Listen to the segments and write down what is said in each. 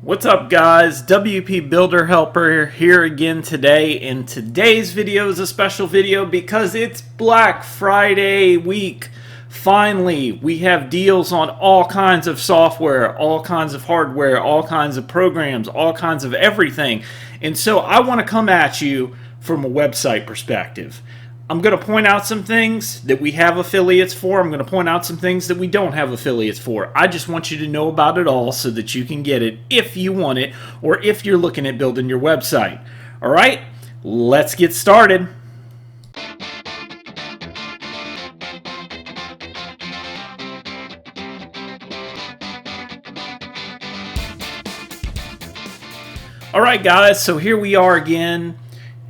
What's up, guys? WP Builder Helper here again today, and today's video is a special video because it's Black Friday week. Finally, we have deals on all kinds of software, all kinds of hardware, all kinds of programs, all kinds of everything. And so I want to come at you from a website perspective. I'm going to point out some things that we have affiliates for. I'm going to point out some things that we don't have affiliates for. I just want you to know about it all so that you can get it if you want it or if you're looking at building your website. All right, let's get started. All right, guys, so here we are again.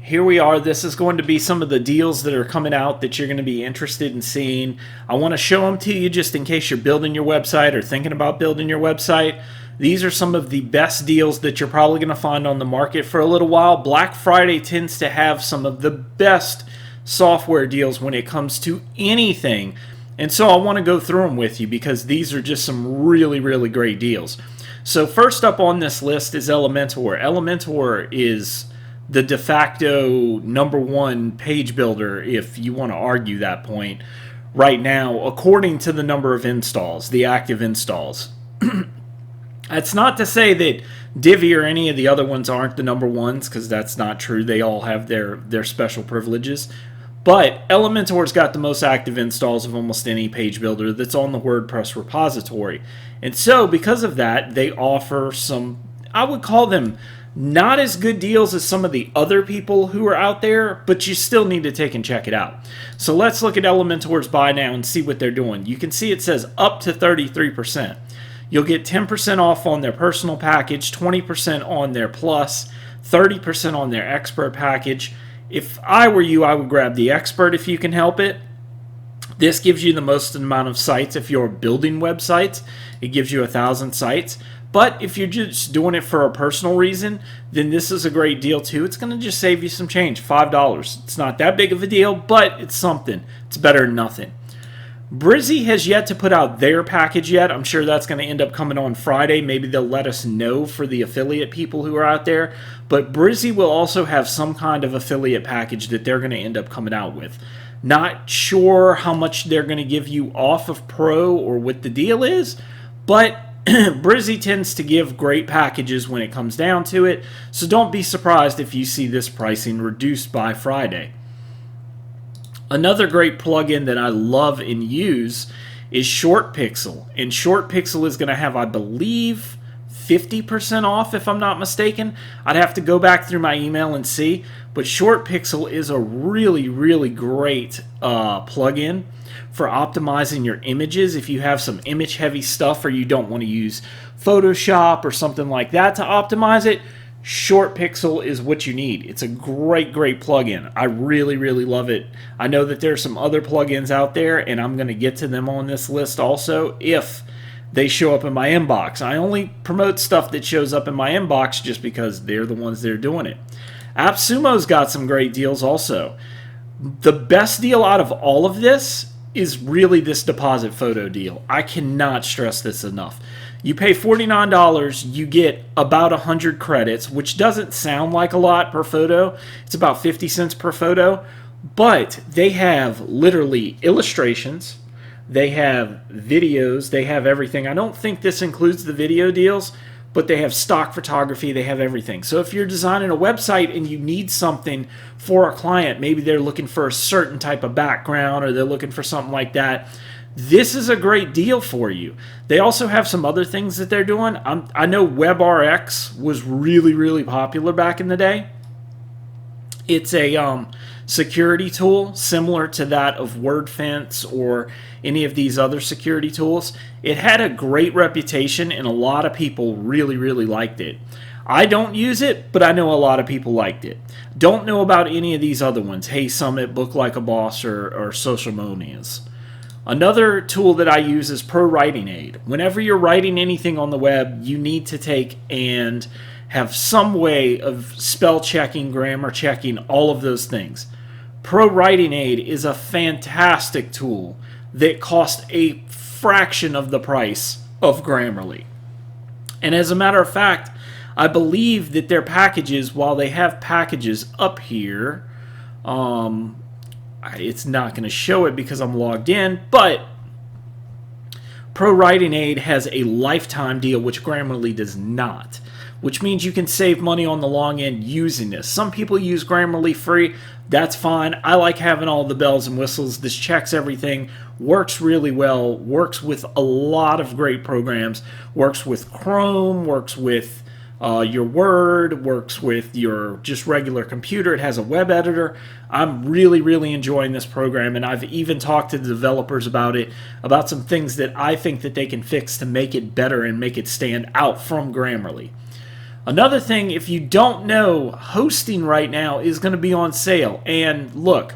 This is going to be some of the deals that are coming out that you're going to be interested in seeing. I want to show them to you just in case you're building your website or thinking about building your website. These are some of the best deals that you're probably going to find on the market for a little while. Black Friday tends to have some of the best software deals when it comes to anything. And so I want to go through them with you because these are just some really, really great deals. So first up on this list is Elementor. Elementor is the de facto #1 page builder, if you want to argue that point, right now, according to the number of installs, the active installs. That's not to say that Divi or any of the other ones aren't the #1s, because that's not true. They all have their special privileges. But Elementor's got the most active installs of almost any page builder that's on the WordPress repository. And so, because of that, they offer some, I would call them, not as good deals as some of the other people who are out there, but you still need to take and check it out. So let's look at Elementor's buy now and see what they're doing. You can see it says up to 33%. You'll get 10% off on their personal package, 20% on their plus, 30% on their expert package. If I were you, I would grab the expert if you can help it. This gives you the most amount of sites if you're building websites. It gives you 1,000 sites. But if you're just doing it for a personal reason, then this is a great deal too. It's going to just save you some change, $5. It's not that big of a deal, but it's something. It's better than nothing. Brizzy has yet to put out their package yet. I'm sure that's going to end up coming on Friday. Maybe they'll let us know for the affiliate people who are out there. But Brizzy will also have some kind of affiliate package that they're going to end up coming out with. Not sure how much they're going to give you off of Pro or what the deal is, but Brizzy tends to give great packages when it comes down to it, so don't be surprised if you see this pricing reduced by Friday. Another great plugin that I love and use is ShortPixel, and ShortPixel is going to have, I believe, 50% off if I'm not mistaken. I'd have to go back through my email and see, but ShortPixel is a really, really great plugin for optimizing your images. If you have some image heavy stuff or you don't want to use Photoshop or something like that to optimize it, ShortPixel is what you need. It's a great, great plugin. I really, really love it. I know that there's some other plugins out there, and I'm going to get to them on this list also if they show up in my inbox. I only promote stuff that shows up in my inbox just because they're the ones that are doing it. AppSumo's got some great deals also. The best deal out of all of this is really this deposit photo deal. I cannot stress this enough. You pay $49, you get about 100 credits, which doesn't sound like a lot per photo. It's about 50 cents per photo, but they have literally illustrations, they have videos, they have everything. I don't think this includes the video deals, but they have stock photography, they have everything. So if you're designing a website and you need something for a client, maybe they're looking for a certain type of background or they're looking for something like that, this is a great deal for you. They also have some other things that they're doing. I know WebRx was really, really popular back in the day. It's a security tool similar to that of WordFence or any of these other security tools. It had a great reputation and a lot of people really, really liked it. I don't use it, but I know a lot of people liked it. Don't know about any of these other ones. Hey Summit, Book Like a Boss, or Socialmonias. Another tool that I use is Pro Writing Aid. Whenever you're writing anything on the web, you need to take and have some way of spell checking, grammar checking, all of those things. Pro Writing Aid is a fantastic tool that costs a fraction of the price of Grammarly. And as a matter of fact, I believe that their packages, while they have packages up here, it's not going to show it because I'm logged in, but Pro Writing Aid has a lifetime deal, which Grammarly does not, which means you can save money on the long end using this. Some people use Grammarly free. That's fine. I like having all the bells and whistles. This checks everything, works really well, works with a lot of great programs, works with Chrome, works with your Word, works with your just regular computer. It has a web editor. I'm really, really enjoying this program, and I've even talked to the developers about it, about some things that I think that they can fix to make it better and make it stand out from Grammarly. Another thing, if you don't know, hosting right now is going to be on sale. And look,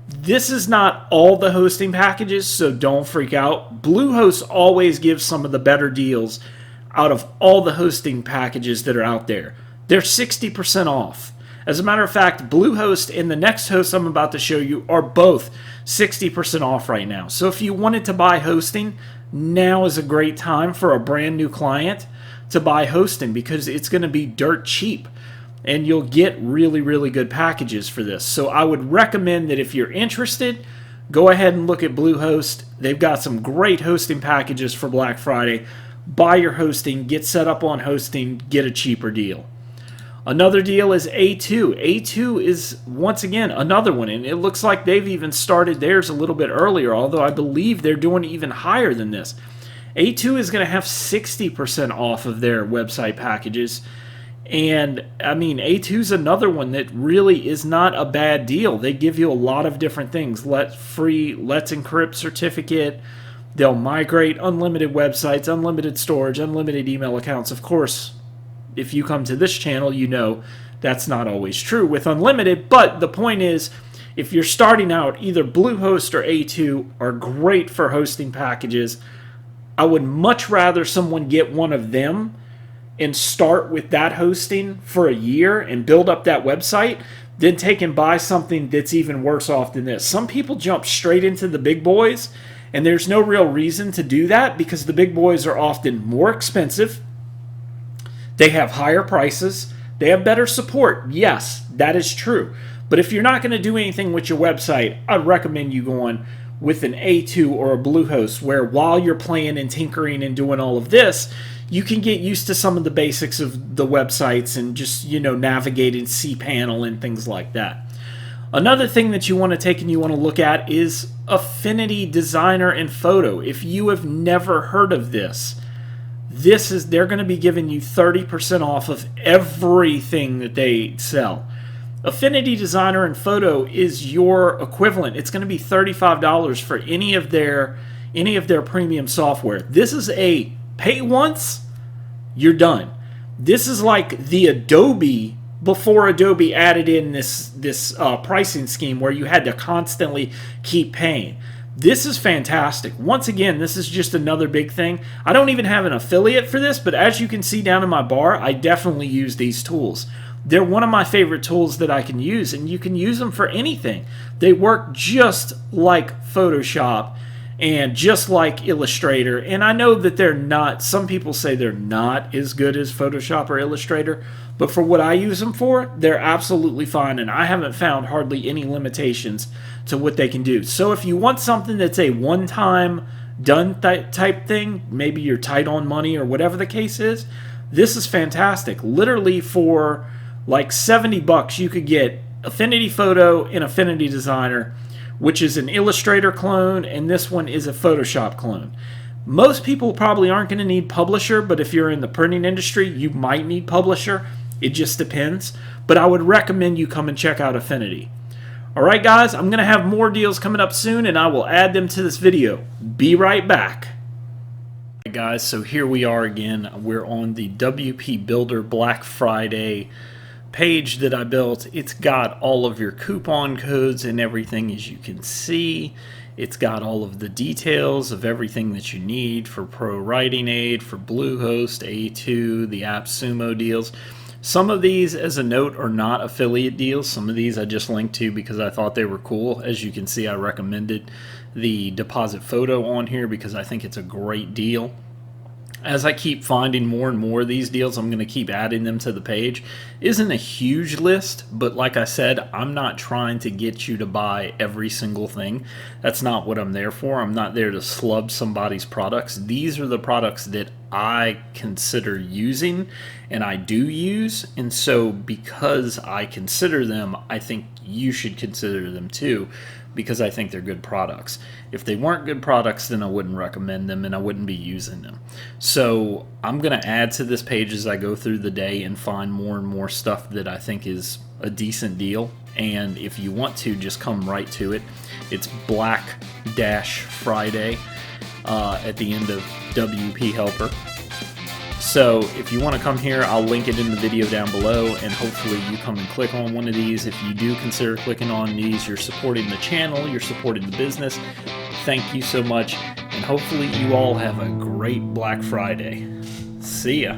this is not all the hosting packages, so don't freak out. Bluehost always gives some of the better deals out of all the hosting packages that are out there. They're 60% off. As a matter of fact, Bluehost and the next host I'm about to show you are both 60% off right now. So if you wanted to buy hosting, now is a great time for a brand new client to buy hosting, because it's going to be dirt cheap and you'll get really, really good packages for this. So I would recommend that if you're interested, go ahead and look at Bluehost. They've got some great hosting packages for Black Friday. Buy your hosting, get set up on hosting, get a cheaper deal. Another deal is A2. A2 is, once again, another one, and it looks like they've even started theirs a little bit earlier, although I believe they're doing even higher than this. A2 is going to have 60% off of their website packages, and I mean, A2 is another one that really is not a bad deal. They give you a lot of different things. Let's Encrypt certificate. They'll migrate, unlimited websites, unlimited storage, unlimited email accounts. Of course, if you come to this channel, you know that's not always true with unlimited, but the point is, if you're starting out, either Bluehost or A2 are great for hosting packages. I would much rather someone get one of them and start with that hosting for a year and build up that website than take and buy something that's even worse off than this. Some people jump straight into the big boys, and there's no real reason to do that because the big boys are often more expensive. They have higher prices. They have better support. Yes, that is true. But if you're not going to do anything with your website, I'd recommend you going with an A2 or a Bluehost, where while you're playing and tinkering and doing all of this, you can get used to some of the basics of the websites and just, navigating cPanel and things like that. Another thing that you want to take and you want to look at is Affinity Designer and Photo. If you have never heard of this, they're going to be giving you 30% off of everything that they sell. Affinity Designer and Photo is your equivalent. It's going to be $35 for any of their premium software. This is a pay once, you're done. This is like the Adobe before Adobe added in this pricing scheme where you had to constantly keep paying. This is fantastic. Once again, this is just another big thing. I don't even have an affiliate for this, but as you can see down in my bar, I definitely use these tools. They're one of my favorite tools that I can use, and you can use them for anything. They work just like Photoshop and just like Illustrator, and I know that they're not, some people say they're not as good as Photoshop or Illustrator, but for what I use them for, they're absolutely fine, and I haven't found hardly any limitations to what they can do. So if you want something that's a one-time done type thing, maybe you're tight on money or whatever the case is, this is fantastic. Literally for like $70 you could get Affinity Photo and Affinity Designer, which is an Illustrator clone, and this one is a Photoshop clone. Most people probably aren't going to need Publisher, but if you're in the printing industry, you might need Publisher. It just depends. But I would recommend you come and check out Affinity. Alright guys, I'm going to have more deals coming up soon, and I will add them to this video. Be right back. Alright guys, so here we are again. We're on the WP Builder Black Friday page that I built. It's got all of your coupon codes and everything, as you can see. It's got all of the details of everything that you need for Pro Writing Aid, for Bluehost, A2, the AppSumo deals. Some of these, as a note, are not affiliate deals. Some of these I just linked to because I thought they were cool. As you can see, I recommended the Deposit Photo on here because I think it's a great deal. as I keep finding more and more of these deals, I'm going to keep adding them to the page. Isn't a huge list, but like I said, I'm not trying to get you to buy every single thing. That's not what I'm there for. I'm not there to slub somebody's products. These are the products that I consider using and I do use. And so because I consider them, I think you should consider them too, because I think they're good products. If they weren't good products, then I wouldn't recommend them and I wouldn't be using them. So I'm going to add to this page as I go through the day and find more and more stuff that I think is a decent deal. And if you want to, just come right to it. It's Black Friday at the end of WP Helper. So if you want to come here, I'll link it in the video down below, and hopefully you come and click on one of these. If you do consider clicking on these, you're supporting the channel, you're supporting the business. Thank you so much, and hopefully you all have a great Black Friday. See ya.